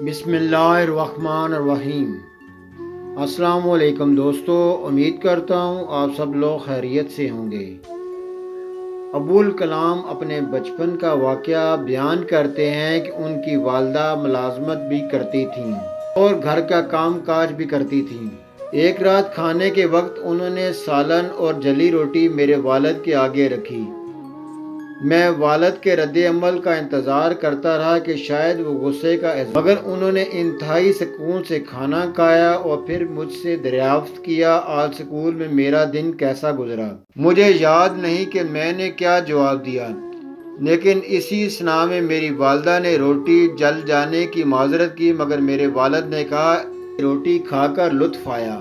بسم اللہ الرحمن الرحیم۔ السلام علیکم دوستو، امید کرتا ہوں آپ سب لوگ خیریت سے ہوں گے۔ ابوالکلام اپنے بچپن کا واقعہ بیان کرتے ہیں کہ ان کی والدہ ملازمت بھی کرتی تھیں اور گھر کا کام کاج بھی کرتی تھیں۔ ایک رات کھانے کے وقت انہوں نے سالن اور جلی روٹی میرے والد کے آگے رکھی۔ میں والد کے رد عمل کا انتظار کرتا رہا کہ شاید وہ غصے کا اظہار، مگر انہوں نے انتہائی سکون سے کھانا کھایا اور پھر مجھ سے دریافت کیا، آج اسکول میں میرا دن کیسا گزرا۔ مجھے یاد نہیں کہ میں نے کیا جواب دیا، لیکن اسی اثناء میں میری والدہ نے روٹی جل جانے کی معذرت کی، مگر میرے والد نے کہا روٹی کھا کر لطف آیا۔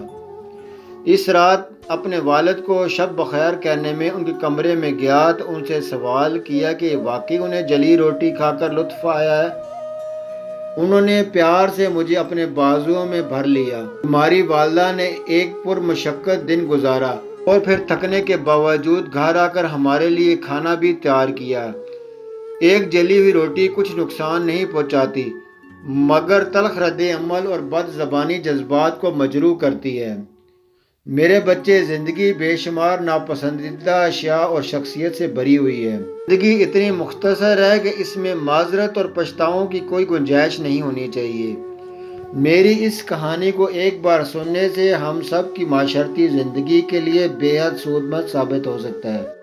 اس رات اپنے والد کو شب بخیر کہنے میں ان کے کمرے میں گیا تو ان سے سوال کیا کہ واقعی انہیں جلی روٹی کھا کر لطف آیا ہے۔ انہوں نے پیار سے مجھے اپنے بازوؤں میں بھر لیا۔ ہماری والدہ نے ایک پرمشقت دن گزارا اور پھر تھکنے کے باوجود گھر آ کر ہمارے لیے کھانا بھی تیار کیا۔ ایک جلی ہوئی روٹی کچھ نقصان نہیں پہنچاتی، مگر تلخ رد عمل اور بد زبانی جذبات کو مجروح کرتی ہے۔ میرے بچے، زندگی بے شمار ناپسندیدہ اشیاء اور شخصیت سے بھری ہوئی ہے۔ زندگی اتنی مختصر ہے کہ اس میں معذرت اور پچھتاووں کی کوئی گنجائش نہیں ہونی چاہیے۔ میری اس کہانی کو ایک بار سننے سے ہم سب کی معاشرتی زندگی کے لیے بے حد سود مند ثابت ہو سکتا ہے۔